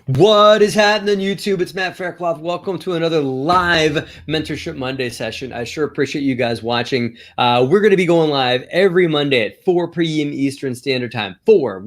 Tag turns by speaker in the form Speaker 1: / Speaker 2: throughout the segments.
Speaker 1: What is happening, YouTube? It's Matt Faircloth. Welcome to another live Mentorship Monday session. I sure appreciate you guys watching. We're going to be going live every Monday at 4 p.m. Eastern Standard Time. 4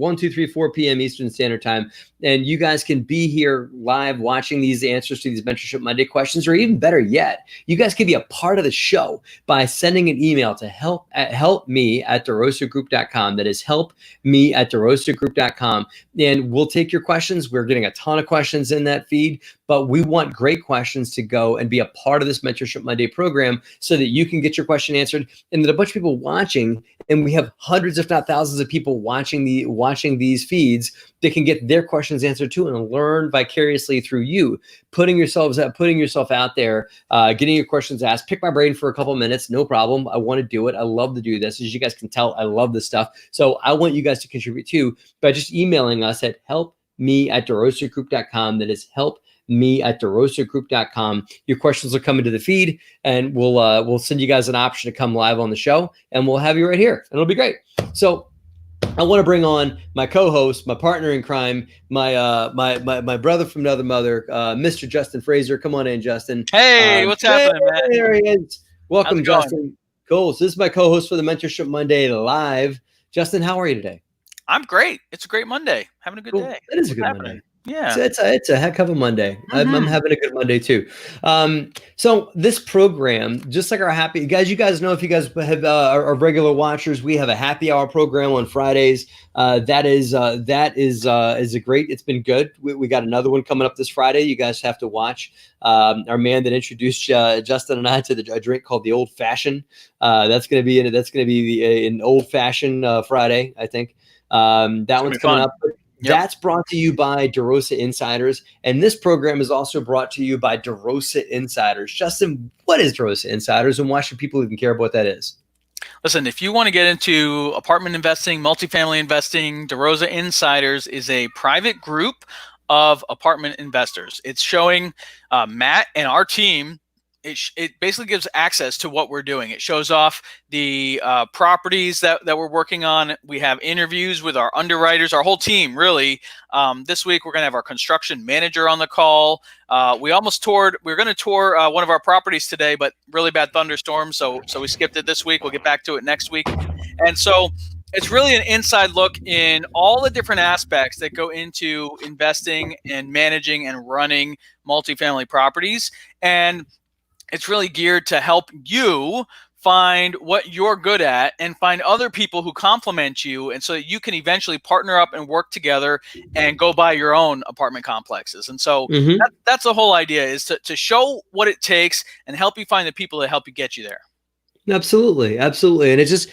Speaker 1: p.m. Eastern Standard Time. And you guys can be here live watching these answers to these Mentorship Monday questions, or even better yet, you guys can be a part of the show by sending an email to helpme@DeRosaGroup.com. That is helpme@DeRosaGroup.com. And we'll take your questions. We're getting a ton of questions in that feed, but we want great questions to go and be a part of this Mentorship Monday program so that you can get your question answered. And that a bunch of people watching, and we have hundreds, if not thousands of people watching these feeds that can get their questions answered too and learn vicariously through you, putting yourself out there, getting your questions asked. Pick my brain for a couple minutes, no problem. I want to do it. I love to do this. As you guys can tell, I love this stuff. So I want you guys to contribute too by just emailing us at helpme@DeRosaGroup.com. That is helpme@DeRosaGroup.com. Your questions will come into the feed, and we'll send you guys an option to come live on the show, and we'll have you right here, and it'll be great. So I want to bring on my co-host, my partner in crime, my brother from another mother, Mr. Justin Fraser. Come on in, Justin.
Speaker 2: Hey, what's happening, man?
Speaker 1: There he is. Welcome, Justin. Cool. So this is my co-host for the Mentorship Monday Live. Justin, how are you today?
Speaker 2: I'm great. It's a great Monday. Having a good day.
Speaker 1: It is a good Monday.
Speaker 2: Yeah.
Speaker 1: It's a heck of a Monday. I'm having a good Monday too. So this program, just like our happy guys, you guys know, if you guys have are regular watchers, we have a happy hour program on Fridays. That is a great. It's been good. We got another one coming up this Friday. You guys have to watch. Our man that introduced Justin and I to a drink called the Old Fashioned. That's going to be an Old Fashioned Friday, I think. That one's coming up. Yep. That's brought to you by DeRosa Insiders, and this program is also brought to you by DeRosa Insiders. Justin, what is DeRosa Insiders, and why should people even care about what that is?
Speaker 2: Listen, if you want to get into apartment investing, multifamily investing, DeRosa Insiders is a private group of apartment investors. It's showing Matt and our team. It basically gives access to what we're doing. It shows off the properties that we're working on. We have interviews with our underwriters, our whole team, really. This week, we're going to have our construction manager on the call. We're going to tour one of our properties today, but really bad thunderstorm, so we skipped it this week. We'll get back to it next week. And so it's really an inside look in all the different aspects that go into investing and managing and running multifamily properties. And it's really geared to help you find what you're good at and find other people who complement you, and so that you can eventually partner up and work together and go buy your own apartment complexes. And so that's the whole idea, is to show what it takes and help you find the people that help you get you there.
Speaker 1: Absolutely. And it's just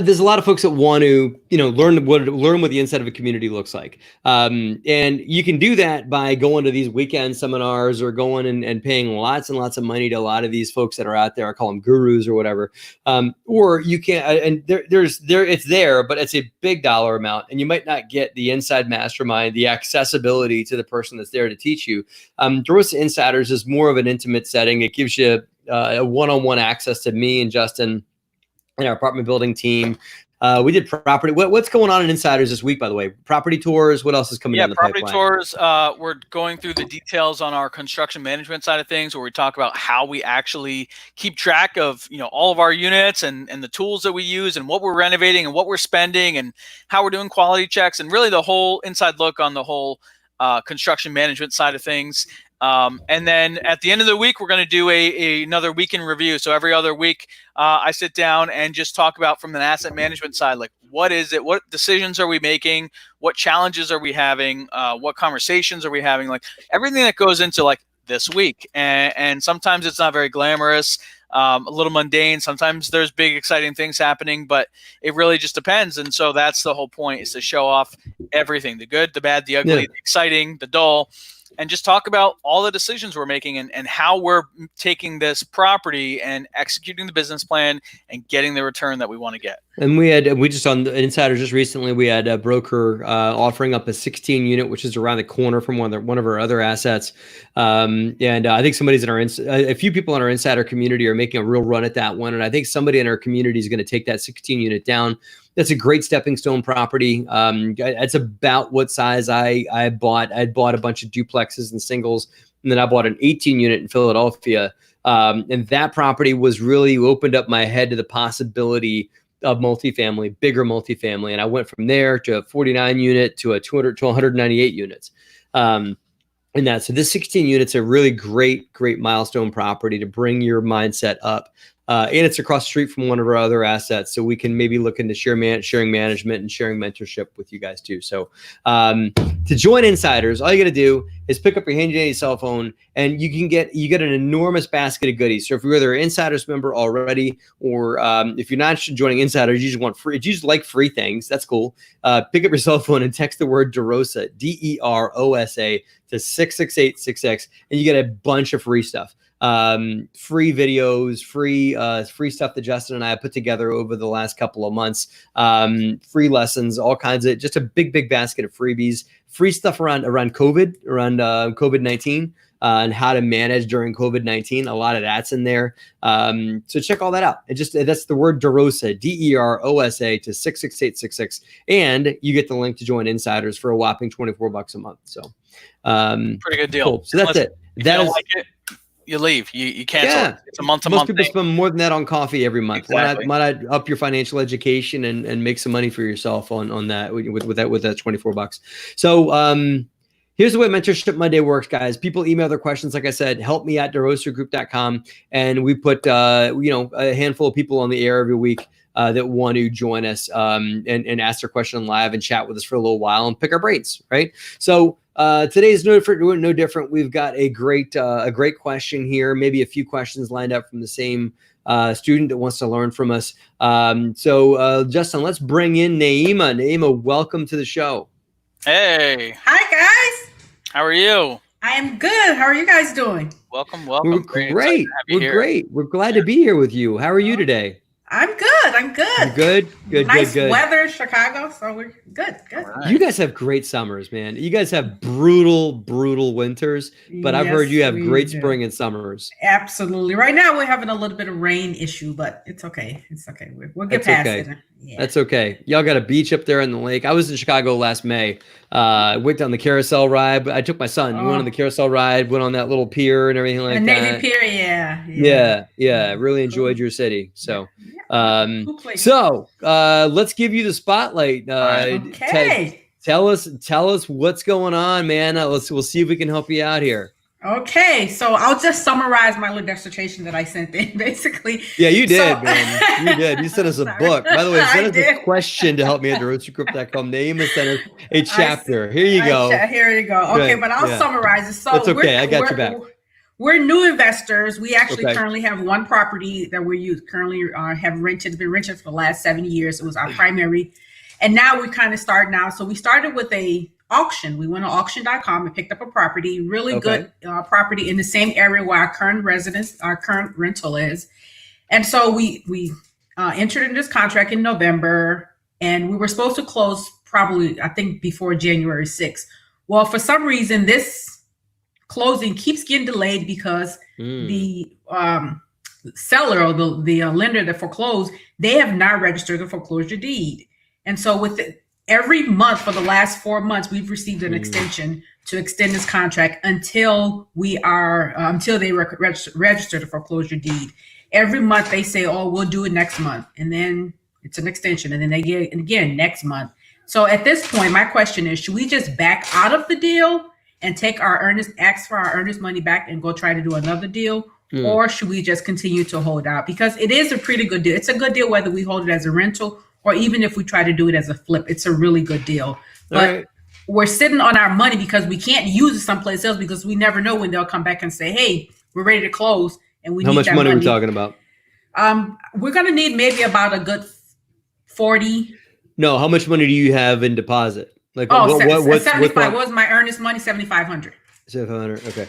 Speaker 1: there's a lot of folks that want to, learn what the inside of a community looks like. And you can do that by going to these weekend seminars or going and paying lots and lots of money to a lot of these folks that are out there. I call them gurus or whatever. Or you can, and it's there, but it's a big dollar amount, and you might not get the inside mastermind, the accessibility to the person that's there to teach you. DeRosa Insiders is more of an intimate setting. It gives you a one-on-one access to me and Justin and our apartment building team. We did property. What's going on in Insiders this week, by the way? Property tours. What else is coming down the pipeline?
Speaker 2: Property tours. We're going through the details on our construction management side of things, where we talk about how we actually keep track of all of our units and the tools that we use and what we're renovating and what we're spending and how we're doing quality checks, and really the whole inside look on the whole construction management side of things. And then at the end of the week, we're going to do another week in review. So every other week, I sit down and just talk about, from an asset management side, like, what is it? What decisions are we making? What challenges are we having? What conversations are we having? Like, everything that goes into like this week. And sometimes it's not very glamorous, a little mundane. Sometimes there's big, exciting things happening, but it really just depends. And so that's the whole point, is to show off everything: the good, the bad, the ugly, the exciting, the dull. And just talk about all the decisions we're making and how we're taking this property and executing the business plan and getting the return that we want to get.
Speaker 1: And we just on the Insiders just recently, we had a broker offering up a 16 unit, which is around the corner from one of our other assets. And I think somebody's in a few people in our Insider community are making a real run at that one. And I think somebody in our community is going to take that 16 unit down That's a great stepping stone property. That's about what size I bought. I bought a bunch of duplexes and singles, and then I bought an 18 unit in Philadelphia. And that property was really opened up my head to the possibility of multifamily, bigger multifamily. And I went from there to a 49 unit to a 200 to 198 units. So this 16 units are really great milestone property to bring your mindset up. And it's across the street from one of our other assets. So we can maybe look into sharing management and sharing mentorship with you guys too. So to join Insiders, all you got to do is pick up your handy dandy cell phone and you get an enormous basket of goodies. So if you're either an Insiders member already, or if you're not joining Insiders, you just want free, if you just like free things, that's cool. Pick up your cell phone and text the word DeRosa, DEROSA to 66866, and you get a bunch of free stuff. Free videos, free stuff that Justin and I have put together over the last couple of months, free lessons, all kinds of, just a big basket of freebies, free stuff around COVID-19, and how to manage during COVID-19. A lot of that's in there. So check all that out. That's the word DeRosa, DEROSA to 66866. And you get the link to join Insiders for a whopping $24 a month. So,
Speaker 2: pretty good deal.
Speaker 1: Cool. So that's it.
Speaker 2: That is like it. You leave. You cancel.
Speaker 1: Yeah.
Speaker 2: It's a month-to-month.
Speaker 1: Most people spend more than that on coffee every month.
Speaker 2: Exactly.
Speaker 1: Why not up your financial education and make some money for yourself on that with that $24? So here's the way Mentorship Monday works, guys. People email their questions. Like I said, help me at DeRosaGroup.com, and we put a handful of people on the air every week that want to join us and ask their question live and chat with us for a little while and pick our brains, right? So today's no different. We've got a great question here, maybe a few questions lined up from the same student that wants to learn from us. So Justin, let's bring in Naima. Naima, welcome to the show.
Speaker 2: Hey.
Speaker 3: Hi, guys.
Speaker 2: How are you?
Speaker 3: I am good. How are you guys doing?
Speaker 2: Welcome.
Speaker 1: We're great. We're glad to be here with you. How are you today?
Speaker 3: I'm good.
Speaker 1: Good.
Speaker 3: Nice weather in Chicago, so we're good.
Speaker 2: Right.
Speaker 1: You guys have great summers, man. You guys have brutal winters, but I've heard you have great spring and summers.
Speaker 3: Absolutely. Right now we're having a little bit of rain issue, but it's okay. We'll get past it. Yeah.
Speaker 1: That's okay. Y'all got a beach up there in the lake. I was in Chicago last May. Went on the carousel ride. I took my son. We went on the carousel ride, went on that little pier and everything like that.
Speaker 3: The Navy Pier,
Speaker 1: yeah. Really enjoyed your city. So, let's give you the spotlight.
Speaker 3: Okay.
Speaker 1: Tell us what's going on, man. We'll see if we can help you out here.
Speaker 3: Okay, so I'll just summarize my little dissertation that I sent in, basically.
Speaker 1: Yeah, you did, man. You did. You sent us a book. By the way, send us a question to help me at DeRosaGroup.com. Name and send us a chapter. Here you go.
Speaker 3: Okay, but I'll summarize it. So
Speaker 1: that's okay. I got your back.
Speaker 3: We're new investors. We actually currently have one property that we currently have rented. It's been rented for the last 7 years. It was our primary. And now we kind of start now. So we started with a auction. We went on auction.com and picked up a property, really good property in the same area where our current rental is. And so we entered into this contract in November, and we were supposed to close probably, I think, before January 6th. Well, for some reason, this closing keeps getting delayed because the seller or the lender that foreclosed, they have not registered the foreclosure deed. And so every month for the last 4 months, we've received an extension to extend this contract until they register the foreclosure deed. Every month they say, "Oh, we'll do it next month," and then it's an extension, and then they get it again next month. So at this point, my question is: should we just back out of the deal and ask for our earnest money back and go try to do another deal, or should we just continue to hold out? Because it is a pretty good deal. It's a good deal whether we hold it as a rental or even if we try to do it as a flip. It's a really good deal. But we're sitting on our money because we can't use it someplace else because we never know when they'll come back and say, "Hey, we're ready to close," and we need that money.
Speaker 1: How much money are we talking about?
Speaker 3: We're going to need maybe about a good 40.
Speaker 1: No, how much money do you have in deposit? Like
Speaker 3: what's 75? What was my earnest money? $7,500.
Speaker 1: $7,500. Okay.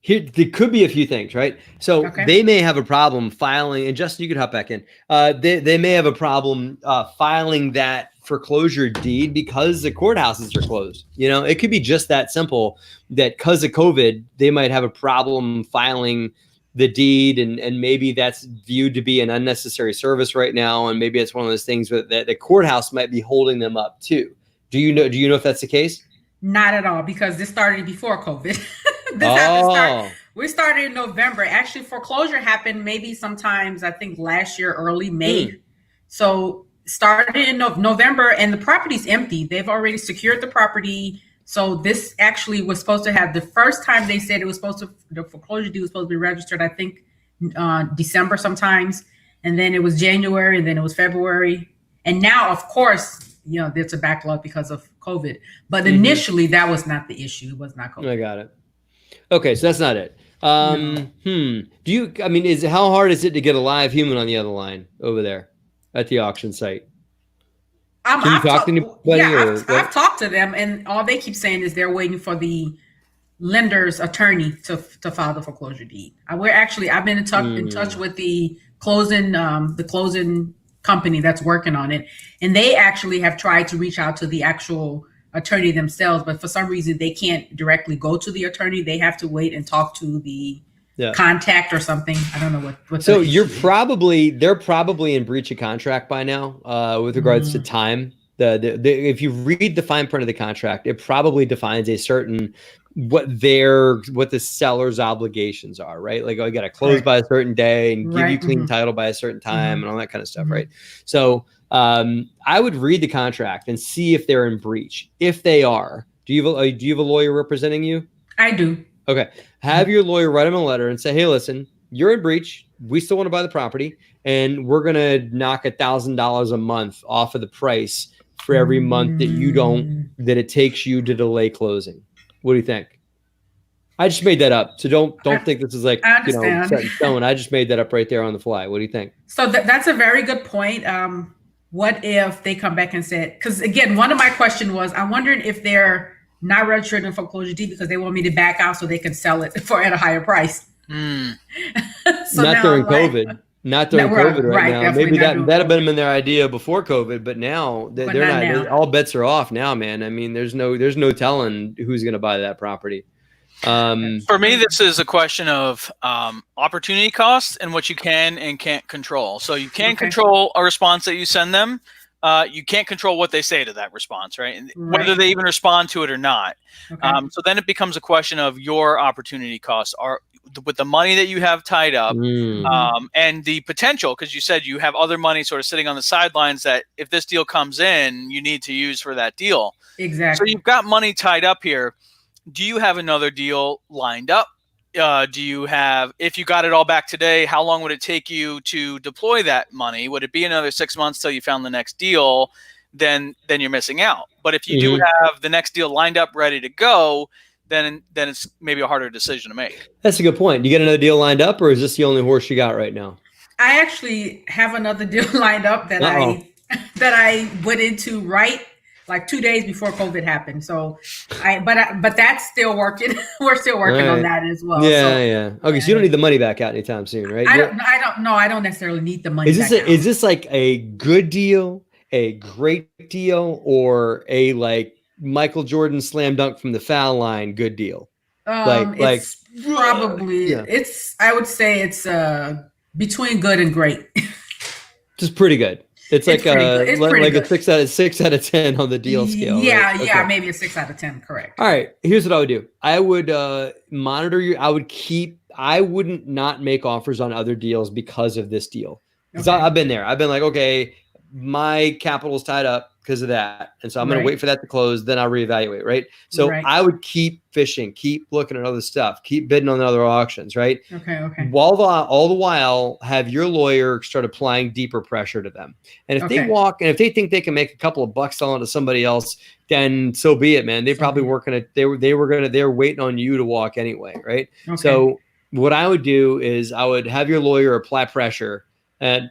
Speaker 1: Here, there could be a few things, right? So they may have a problem filing, and Justin, you could hop back in. They may have a problem filing that foreclosure deed because the courthouses are closed. It could be just that simple that because of COVID, they might have a problem filing the deed, and maybe that's viewed to be an unnecessary service right now, and maybe it's one of those things that the courthouse might be holding them up too. Do you know if that's the case?
Speaker 3: Not at all, because this started before COVID. We started in November. Actually, foreclosure happened maybe sometimes, I think last year, early May. So started in November, and the property's empty. They've already secured the property. So this actually was supposed to have, the first time they said it was supposed to, the foreclosure deed was supposed to be registered, I think December sometimes. And then it was January, and then it was February. And now, of course, there's a backlog because of COVID. But initially, that was not the issue. It was not COVID.
Speaker 1: I got it. Okay, so that's not it. How hard is it to get a live human on the other line over there at the auction site?
Speaker 3: I've talked to them, and all they keep saying is they're waiting for the lender's attorney to file the foreclosure deed. I've been in touch with the closing company that's working on it, and they actually have tried to reach out to the actual attorney themselves, but for some reason they can't directly go to the attorney. They have to wait and talk to the contact or something. I don't know what. So
Speaker 1: they're probably in breach of contract by now with regards to time. If you read the fine print of the contract, it probably defines a certain what the seller's obligations are, right? Like, I got to close by a certain day and give you clean title by a certain time and all that kind of stuff, right? So I would read the contract and see if they're in breach. If they are, do you have a lawyer representing you?
Speaker 3: I do.
Speaker 1: Okay. Have your lawyer write them a letter and say, hey, listen, you're in breach. We still want to buy the property, and we're going to knock $1,000 a month off of the price for every month that it takes you to delay closing. What do you think? I just made that up. So don't think this is like, set in stone. I just made that up right there on the fly. What do you think?
Speaker 3: So that's a very good point. What if they come back and said, because again, one of my question was, I'm wondering if they're not registered in foreclosure deed because they want me to back out so they can sell it at a higher price.
Speaker 1: So not during COVID. Not during COVID right now. Maybe that have been their idea before COVID, but now they're not. Now. All bets are off now, man. I mean, there's no telling who's going to buy that property.
Speaker 2: For me, this is a question of opportunity costs and what you can and can't control. So you can control a response that you send them. You can't control what they say to that response, right? Whether they even respond to it or not. So then it becomes a question of your opportunity costs are with the money that you have tied up and the potential, because you said you have other money sort of sitting on the sidelines that if this deal comes in, you need to use for that deal.
Speaker 3: Exactly.
Speaker 2: So you've got money tied up here. Do you have another deal lined up? Do you have, if you got it all back today, how long would it take you to deploy that money? Would it be another 6 months till you found the next deal? Then you're missing out. But if you do have the next deal lined up, ready to go, then it's maybe a harder decision to make.
Speaker 1: That's a good point. You get another deal lined up, or is this the only horse you got right now?
Speaker 3: I actually have another deal lined up that I went into like 2 days before COVID happened. So but that's still working. We're still working on that as well.
Speaker 1: Yeah. Okay. So you don't need the money back out anytime soon, right?
Speaker 3: I don't necessarily need the money.
Speaker 1: Is this like a good deal, a great deal, or a like Michael Jordan slam dunk from the foul line good deal?
Speaker 3: It's probably I would say it's between good and great.
Speaker 1: Just pretty good. It's like a 6 out of 10 on the deal scale.
Speaker 3: Yeah,
Speaker 1: right?
Speaker 3: yeah, maybe a 6 out of 10. Correct.
Speaker 1: All right. Here's what I would do. I would monitor you. I wouldn't not make offers on other deals because of this deal. Because I've been there. I've been like, okay, my capital's tied up because of that. And so I'm going to wait for that to close. Then I'll reevaluate. Right. So I would keep fishing, keep looking at other stuff, keep bidding on other auctions. Right.
Speaker 3: Okay.
Speaker 1: All the while have your lawyer start applying deeper pressure to them. And if they walk, and if they think they can make a couple of bucks selling to somebody else, then so be it, man. They probably they're waiting on you to walk anyway. Right. Okay. So what I would do is I would have your lawyer apply pressure and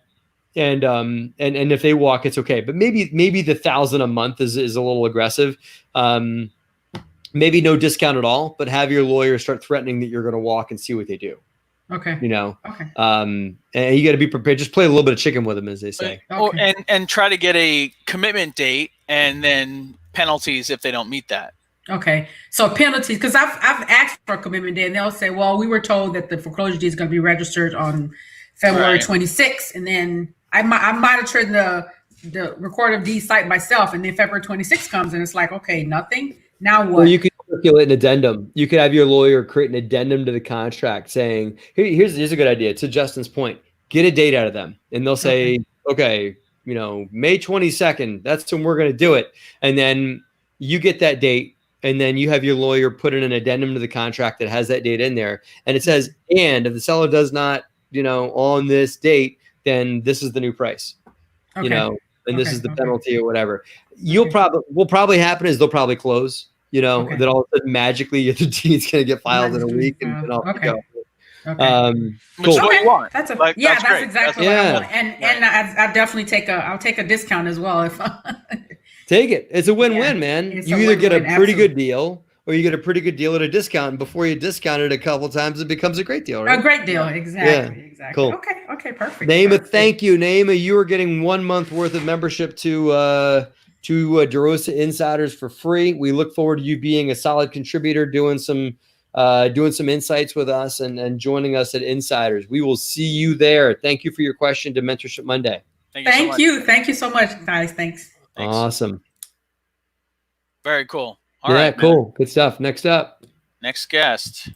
Speaker 1: if they walk, it's okay. But maybe the $1,000 a month is a little aggressive. Maybe no discount at all, but have your lawyer start threatening that you're going to walk and see what they do.
Speaker 3: Okay.
Speaker 1: Okay. And you got to be prepared. Just play a little bit of chicken with them, as they say.
Speaker 2: And try to get a commitment date and then penalties if they don't meet that.
Speaker 3: Okay. So penalties, because I've asked for a commitment date, and they'll say, well, we were told that the foreclosure deed is going to be registered on February 26th, and then I'm monitoring the record of deed site myself, and then February 26th comes, and it's like, okay, nothing. Now what?
Speaker 1: Well, you could circulate an addendum. You could have your lawyer create an addendum to the contract saying, here's a good idea. To Justin's point, get a date out of them, and they'll say, okay, May 22nd, that's when we're going to do it. And then you get that date, and then you have your lawyer put in an addendum to the contract that has that date in there. And it says, and if the seller does not, on this date, then this is the new price, and this is the penalty or whatever. Will probably happen is they'll probably close, that all of a sudden magically the deed's going to get filed in a week and off you go.
Speaker 2: Which is what you want.
Speaker 3: That's exactly what I want. And I definitely I'll take a discount as well. If
Speaker 1: take it. It's a win-win, man. You either get a pretty good deal or you get a pretty good deal at a discount. And before you discount it a couple of times, it becomes a great deal, right?
Speaker 3: A great deal. Exactly.
Speaker 1: Yeah.
Speaker 3: Exactly.
Speaker 1: Cool.
Speaker 3: Okay, perfect.
Speaker 1: Naima, thank you. Naima, you are getting 1 month worth of membership to DeRosa Insiders for free. We look forward to you being a solid contributor, doing some insights with us and joining us at Insiders. We will see you there. Thank you for your question to Mentorship Monday.
Speaker 3: Thank you. Thank you so much, guys. Thanks.
Speaker 1: Awesome.
Speaker 2: Very cool.
Speaker 1: All right, cool. Man. Good stuff. Next up.
Speaker 2: Next guest.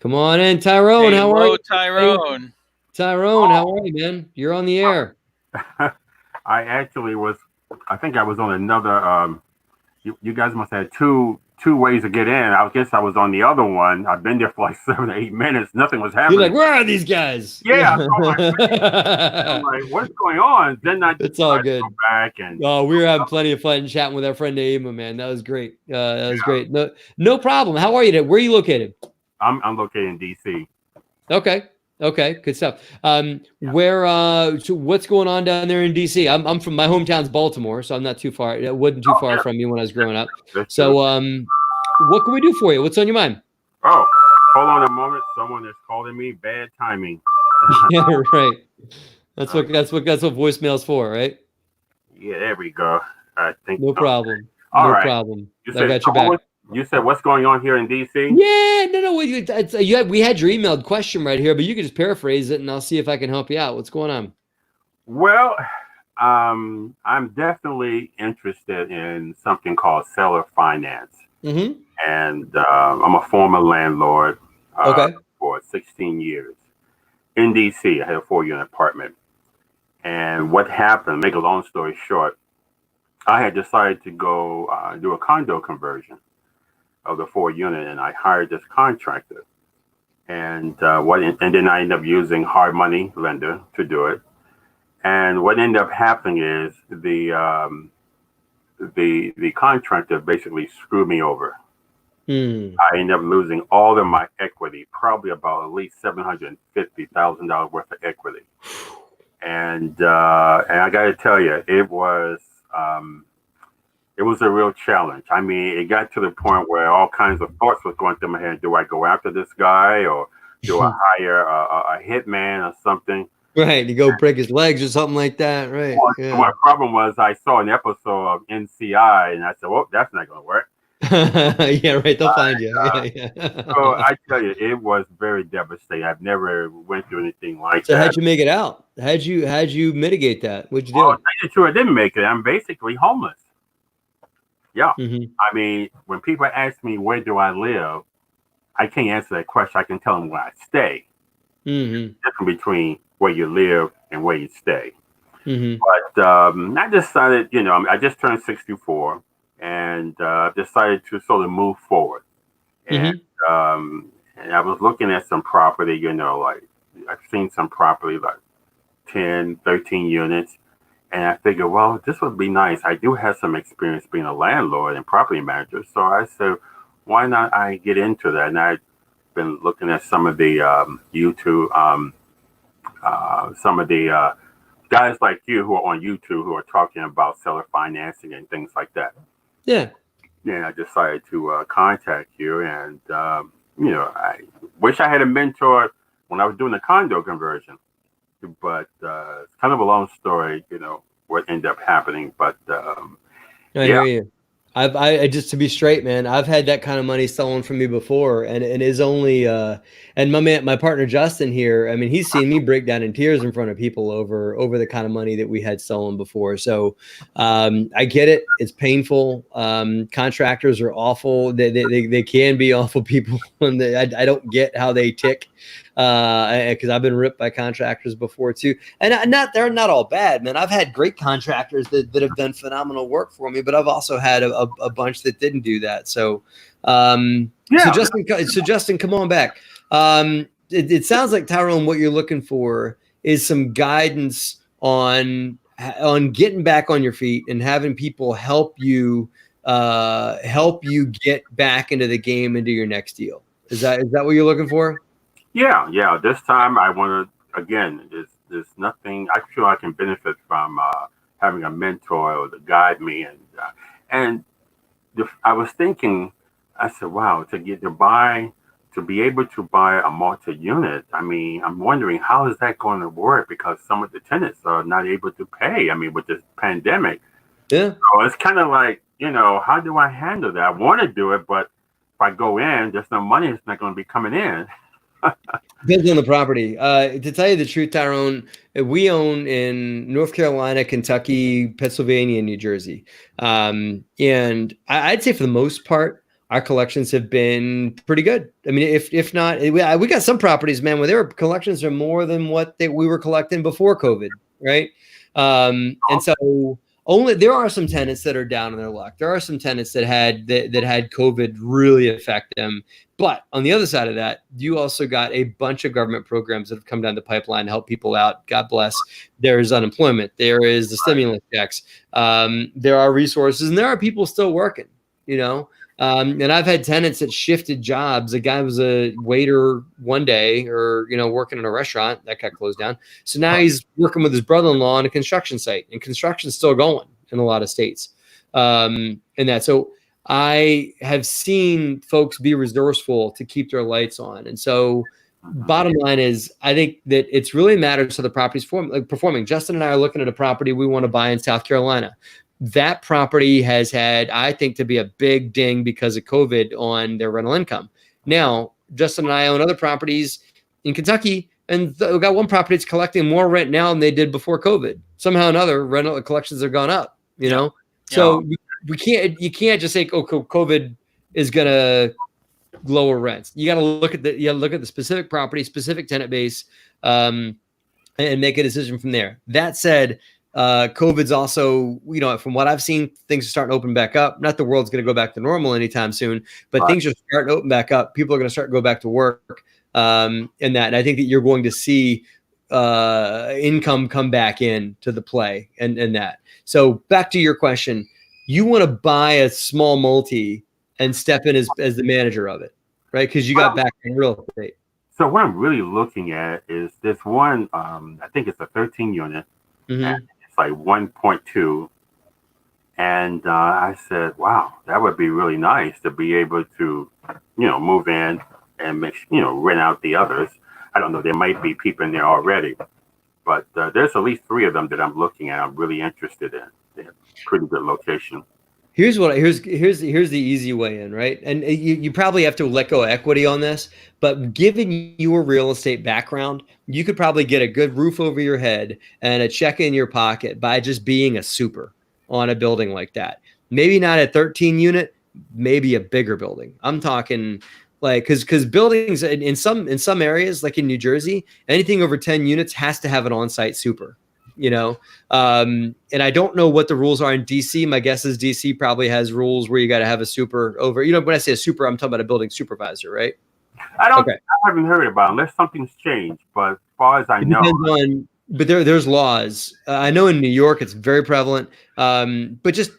Speaker 1: Come on in, Tyrone. How are you?
Speaker 2: Tyrone.
Speaker 1: Tyrone, how are you, man? You're on the air.
Speaker 4: I think I was on another, you guys must have two ways to get in. I guess I was on the other one. I've been there for like 7 or 8 minutes. Nothing was happening.
Speaker 1: You're like, where are these guys?
Speaker 4: Yeah. I'm like, what's going on? Then
Speaker 1: it's all good.
Speaker 4: Go back and
Speaker 1: we were having plenty of fun chatting with our friend Naima, man. That was great. Great. No problem. How are you today? Where are you located?
Speaker 4: I'm located in DC.
Speaker 1: Okay, good stuff. So what's going on down there in DC? I'm from my hometown's Baltimore, so I'm not too far. It wasn't too far from you when I was growing up. So, what can we do for you? What's on your mind?
Speaker 4: Oh, hold on a moment. Someone is calling me. Bad timing.
Speaker 1: Yeah, right. That's what voicemail's for, right?
Speaker 4: Yeah, there we go. I think
Speaker 1: no problem.
Speaker 4: All right.
Speaker 1: Problem. I got your back.
Speaker 4: You said what's going on here in DC?
Speaker 1: Yeah, no. We had your emailed question right here, but you can just paraphrase it, and I'll see if I can help you out. What's going on?
Speaker 4: Well, I'm definitely interested in something called seller finance, and I'm a former landlord for 16 years in DC. I had a 4-unit apartment, and what happened? Make a long story short, I had decided to go do a condo conversion of the 4-unit, and I hired this contractor, and then I ended up using hard money lender to do it. And what ended up happening is the contractor basically screwed me over. I ended up losing all of my equity, probably about at least $750,000 worth of equity. And I got to tell you, it was a real challenge. I mean, it got to the point where all kinds of thoughts was going through my head. Do I go after this guy, or do I hire a hitman or something?
Speaker 1: Right, you go break his legs or something like that, right?
Speaker 4: Well, yeah. My problem was I saw an episode of NCI, and I said, well, that's not going to work.
Speaker 1: Yeah, right, they'll find you.
Speaker 4: So I tell you, it was very devastating. I've never went through anything like that.
Speaker 1: So how'd you make it out? How'd you mitigate that? What'd you do?
Speaker 4: Well, to tell you the truth, I didn't make it. I'm basically homeless. Yeah. I mean, when people ask me, where do I live? I can't answer that question. I can tell them where I stay. There's a difference between where you live and where you stay. But I decided, I just turned 64 and decided to sort of move forward. And I was looking at some property, like I've seen some property like 10, 13 units. And I figured, well, this would be nice. I do have some experience being a landlord and property manager. So I said, why not I get into that? And I've been looking at some of the YouTube, some of the guys like you who are on YouTube who are talking about seller financing and things like that. Yeah. Yeah, I decided to contact you. And, I wish I had a mentor when I was doing the condo conversion. But it's kind of a long story, what ended up happening. But
Speaker 1: I hear you. I just, to be straight, man, I've had that kind of money stolen from me before, and is only and my partner Justin here, I mean, he's seen me break down in tears in front of people over the kind of money that we had stolen before. So I get it. It's painful. Contractors are awful. They can be awful people, and I don't get how they tick, because I've been ripped by contractors before too. And they're not all bad, man. I've had great contractors that have done phenomenal work for me, but I've also had a bunch that didn't do that. So, so Justin, come on back. It sounds like, Tyrone, what you're looking for is some guidance on getting back on your feet and having people help you get back into the game, into your next deal. Is that what you're looking for?
Speaker 4: Yeah. This time I want to, again, there's nothing, I feel I can benefit from having a mentor to guide me. And I was thinking, I said, wow, to be able to buy a multi-unit, I mean, I'm wondering, how is that going to work? Because some of the tenants are not able to pay, I mean, with this pandemic.
Speaker 1: Yeah.
Speaker 4: So it's kind of like, how do I handle that? I want to do it, but if I go in, there's no money, it's not going to be coming in.
Speaker 1: Depends on the property. To tell you the truth, Tyrone, we own in North Carolina, Kentucky, Pennsylvania, and New Jersey. And I'd say for the most part, our collections have been pretty good. I mean, if not, we got some properties, man, where their collections are more than what we were collecting before COVID, right? And so there are some tenants that are down on their luck. There are some tenants that had COVID really affect them. But on the other side of that, you also got a bunch of government programs that have come down the pipeline to help people out. God bless. There's unemployment. There is the stimulus checks. There are resources, and there are people still working, and I've had tenants that shifted jobs. A guy was a waiter one day, or working in a restaurant that got closed down. So now he's working with his brother-in-law on a construction site, and construction's still going in a lot of states. So I have seen folks be resourceful to keep their lights on. And so bottom line is, I think that it's really matters to the property's performing. Justin and I are looking at a property we want to buy in South Carolina. That property has had, I think, to be a big ding because of COVID on their rental income. Now, Justin and I own other properties in Kentucky, and we've got one property that's collecting more rent now than they did before COVID. Somehow or another, rental collections have gone up, So you can't just say, oh, COVID is going to lower rents. You got to look at the specific property, specific tenant base, and make a decision from there. That said, COVID's also, from what I've seen, things are starting to open back up. Not the world's going to go back to normal anytime soon, but things are starting to open back up. People are going to start to go back to work, and I think that you're going to see income come back into the play, and that. So back to your question, you want to buy a small multi and step in as the manager of it, right? Because you got back in real estate.
Speaker 4: So what I'm really looking at is this one. I think it's a 13 unit. Mm-hmm. And it's like 1.2. And I said, wow, that would be really nice to be able to, move in and rent out the others. I don't know. There might be people in there already, but there's at least 3 of them that I'm looking at. I'm really interested in. They're pretty good location.
Speaker 1: Here's the easy way in, right? And you probably have to let go of equity on this, but given your real estate background, you could probably get a good roof over your head and a check in your pocket by just being a super on a building like that. Maybe not a 13 unit, maybe a bigger building. I'm talking like, because buildings in some areas, like in New Jersey, anything over 10 units has to have an on-site super. And I don't know what the rules are in DC. My guess is DC probably has rules where you got to have a super over, when I say a super, I'm talking about a building supervisor, right?
Speaker 4: I haven't heard about it unless something's changed, but as far as I know.
Speaker 1: But there's laws. I know in New York, it's very prevalent. But just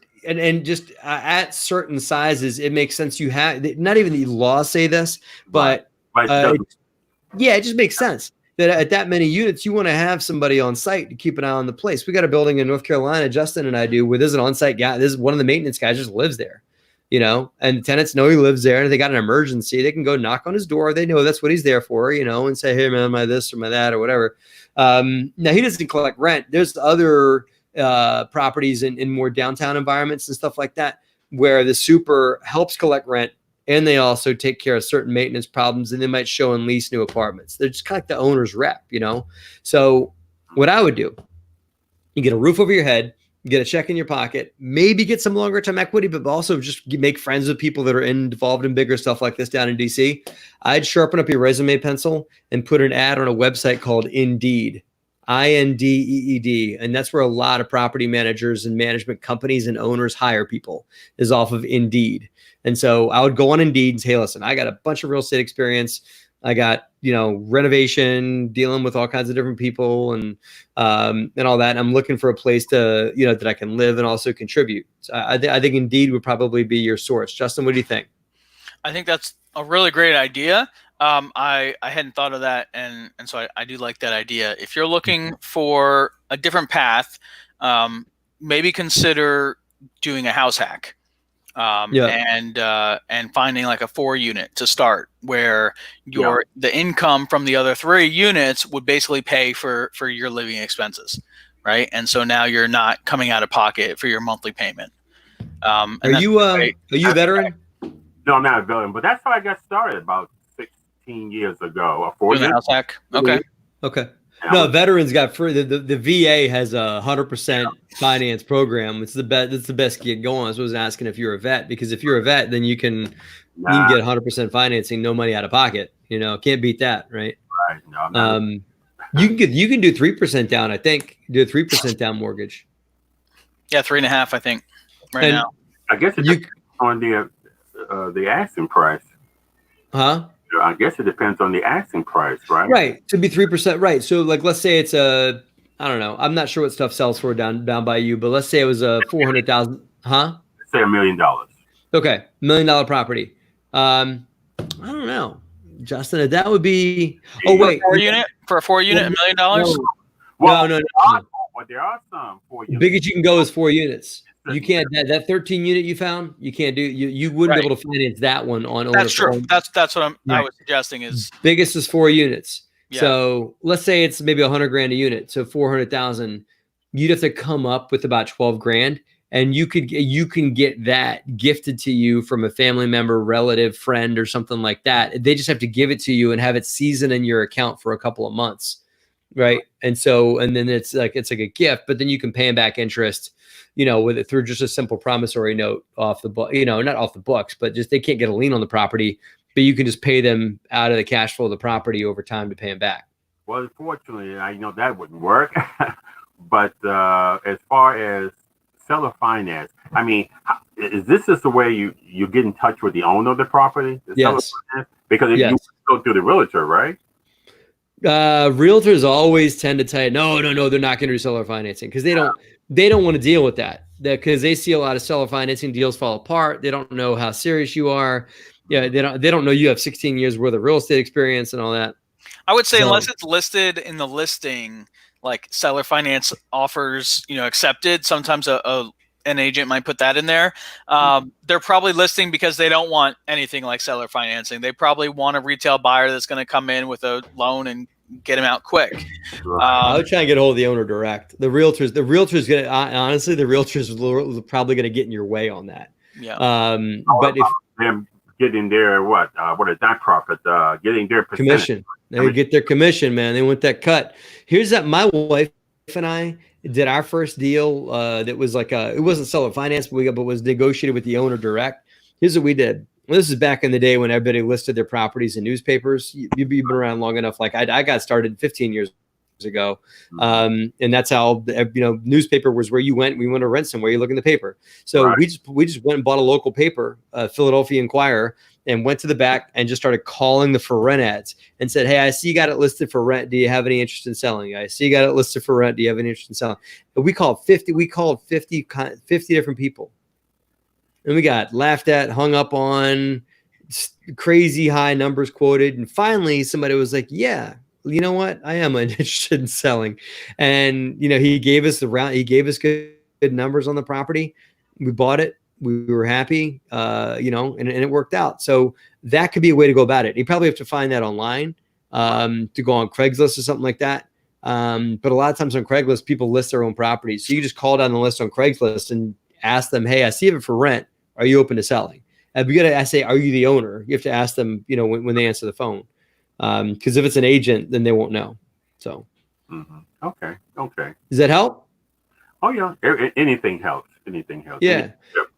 Speaker 1: at certain sizes, it makes sense. You have, not even the laws say this, but it just makes sense. That at that many units, you want to have somebody on site to keep an eye on the place. We got a building in North Carolina, Justin and I do, where there's an on-site guy. This is one of the maintenance guys just lives there, and the tenants know he lives there, and if they got an emergency, they can go knock on his door. They know that's what he's there for, and say, hey, man, my this or my that or whatever. Now, he doesn't collect rent. There's other properties in more downtown environments and stuff like that. where the super helps collect rent, and they also take care of certain maintenance problems, and they might show and lease new apartments. They're just kind of like the owner's rep, you know? So what I would do, you get a roof over your head, you get a check in your pocket, maybe get some longer term equity, but also just make friends with people that are involved in bigger stuff like this down in DC. I'd sharpen up your resume pencil and put an ad on a website called Indeed. Indeed, and that's where a lot of property managers and management companies and owners hire people, is off of Indeed. And so I would go on Indeed and say, hey, listen, I got a bunch of real estate experience. I got, renovation, dealing with all kinds of different people and all that. And I'm looking for a place to, that I can live and also contribute. So I think Indeed would probably be your source. Justin, what do you think?
Speaker 2: I think that's a really great idea. I hadn't thought of that, and so I do like that idea. If you're looking for a different path, maybe consider doing a house hack, and finding like a 4-unit to start, where the income from the other 3 units would basically pay for your living expenses, right? And so now you're not coming out of pocket for your monthly payment.
Speaker 1: Are you a veteran?
Speaker 4: No, I'm not a veteran, but that's how I got started about 16 years ago. A 4-unit
Speaker 2: house hack. Okay.
Speaker 1: No, veterans got free. The VA has a 100% finance program. It's the best. It's the best gig going. So I was asking if you're a vet, because if you're a vet, then you can get 100% financing, no money out of pocket. Can't beat that, right?
Speaker 4: Right. No,
Speaker 1: you can do 3% down. I think do a 3% down mortgage.
Speaker 2: Yeah, 3.5. I think now.
Speaker 4: I guess it depends on the asking price.
Speaker 1: Huh?
Speaker 4: I guess it depends on the asking price, right?
Speaker 1: Right. To be 3%, right. So like, let's say it's I don't know. I'm not sure what stuff sells for down by you, but let's say it was a 400,000. Huh?
Speaker 4: Let's say $1 million.
Speaker 1: Okay. $1 million property. I don't know, Justin, that would be,
Speaker 2: for a 4-unit, $1 million.
Speaker 1: No.
Speaker 4: But there are some 4 units.
Speaker 1: Biggest you can go is 4 units. You can't, that 13 unit you found, you can't do, you wouldn't be able to finance that one on.
Speaker 2: That's true. That's what I was suggesting is
Speaker 1: biggest is 4 units. Yeah. So let's say it's maybe $100,000 a unit. So 400,000, you'd have to come up with about 12 grand, and you can get that gifted to you from a family member, relative, friend, or something like that. They just have to give it to you and have it seasoned in your account for a couple of months. Right. And then it's like a gift, but then you can pay them back interest, with it through just a simple promissory note off the book, not off the books, but just they can't get a lien on the property, but you can just pay them out of the cash flow of the property over time to pay them back.
Speaker 4: Well, unfortunately, I know that wouldn't work. But as far as seller finance, I mean, is this just the way you get in touch with the owner of the property?
Speaker 1: Yes.
Speaker 4: Because you go through the realtor, right?
Speaker 1: Realtors always tend to tell you, no, they're not going to do seller financing, because they don't want to deal with that, because they see a lot of seller financing deals fall apart. They don't know how serious you are. Yeah, they don't know you have 16 years worth of real estate experience and all that.
Speaker 2: I would say unless it's listed in the listing, like seller finance offers, accepted. Sometimes an agent might put that in there. They're probably listing because they don't want anything like seller financing. They probably want a retail buyer that's going to come in with a loan and get them out quick.
Speaker 1: I would try and get a hold of the owner direct. The realtors gonna, honestly, the realtors are probably going to get in your way on that.
Speaker 2: Yeah.
Speaker 4: But if them getting their what is that profit? Getting their
Speaker 1: commission. They get their commission, man. They want that cut. Here's that. My wife and I did our first deal that was like it wasn't seller finance, but was negotiated with the owner direct. Here's what we did. This is back in the day when everybody listed their properties in newspapers. You've been around long enough. Like I got started 15 years ago. And that's how, newspaper was where you went. We went to rent somewhere, you look in the paper. So right. we just went and bought a local paper, Philadelphia Inquirer, and went to the back and just started calling the for rent ads and said, hey, I see you got it listed for rent. Do you have any interest in selling? I see you got it listed for rent. Do you have any interest in selling? And we called 50 different people. And we got laughed at, hung up on, crazy high numbers quoted. And finally somebody was like, yeah, you know what? I am interested in selling. And, he gave us good numbers on the property. We bought it. We were happy, and it worked out. So that could be a way to go about it. You probably have to find that online, to go on Craigslist or something like that. But a lot of times on Craigslist, people list their own properties. So you just call down the list on Craigslist and ask them, hey, I see it for rent. Are you open to selling? And I say, are you the owner? You have to ask them, when they answer the phone. Because if it's an agent, then they won't know. So.
Speaker 4: Okay.
Speaker 1: Does that help?
Speaker 4: Oh yeah. Anything helps. Anything helps.
Speaker 1: Yeah.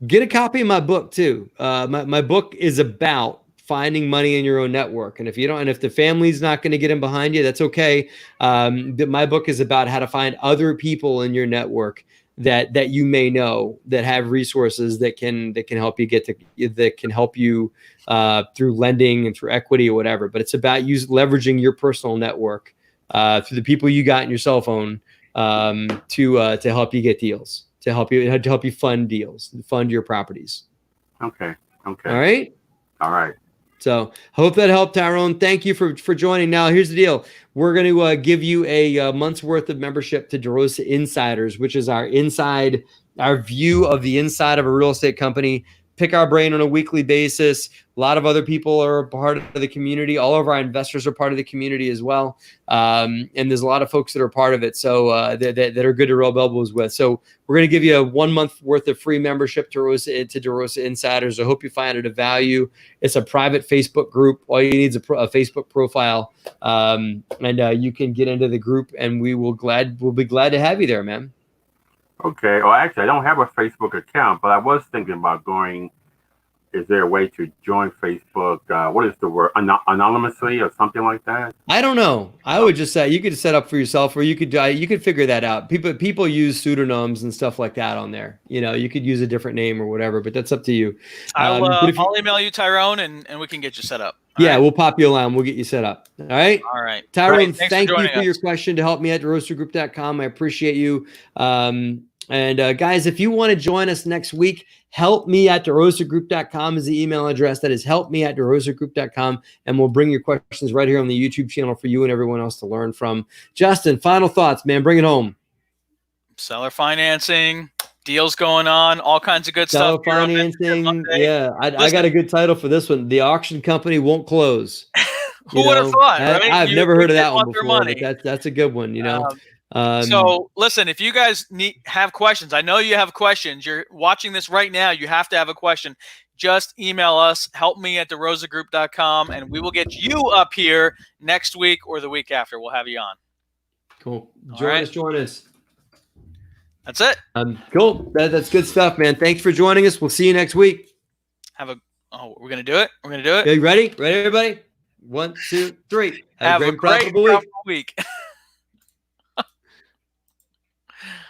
Speaker 1: Get a copy of my book too. My book is about finding money in your own network. And if the family's not going to get in behind you, that's okay. My book is about how to find other people in your network that you may know that have resources that can help you through lending and through equity or whatever. But it's about leveraging your personal network through the people you got in your cell phone to help you get deals, to help you fund deals, fund your properties.
Speaker 4: Okay.
Speaker 1: All right. So hope that helped, Tyrone. Thank you for joining. Now, here's the deal. We're going to give you a month's worth of membership to DeRosa Insiders, which is our view of the inside of a real estate company. Pick our brain on a weekly basis. A lot of other people are a part of the community. All of our investors are part of the community as well. And there's a lot of folks that are part of it. So that are good to rub elbows with. So we're going to give you a 1 month worth of free membership to DeRosa Insiders. I hope you find it of value. It's a private Facebook group. All you need is a Facebook profile. And you can get into the group, and we'll be glad to have you there, man.
Speaker 4: Okay. Well, actually, I don't have a Facebook account, but I was thinking about going. Is there a way to join Facebook? What is the word? Anonymously or something like that?
Speaker 1: I don't know. I would just say you could set up for yourself, or you could figure that out. People use pseudonyms and stuff like that on there. You could use a different name or whatever, but that's up to you.
Speaker 2: I'll email you, Tyrone, and we can get you set up.
Speaker 1: All right? We'll pop you a line. We'll get you set up. All right.
Speaker 2: All right.
Speaker 1: Tyrone, thank you for your question to help me at DeRosaGroup.com. I appreciate you. And guys, if you want to join us next week, helpme@DeRosaGroup.com is the email address. That is helpme@DeRosaGroup.com. And we'll bring your questions right here on the YouTube channel for you and everyone else to learn from. Justin, final thoughts, man. Bring it home.
Speaker 2: Seller financing, deals going on, all kinds of good stuff.
Speaker 1: Seller financing. Yeah, I got a good title for this one. The auction company won't close.
Speaker 2: Who would have thought, right?
Speaker 1: I've never heard of that one before, but that's a good one,
Speaker 2: So listen, if you guys have questions, I know you have questions. You're watching this right now. You have to have a question. Just email us, helpme@DeRosaGroup.com, and we will get you up here next week or the week after. We'll have you on.
Speaker 1: Cool. Join us.
Speaker 2: That's it.
Speaker 1: Cool. That's good stuff, man. Thanks for joining us. We'll see you next week.
Speaker 2: We're going to do it. Are you ready?
Speaker 1: Ready, everybody? 1, 2, 3.
Speaker 2: Have a great, profitable week.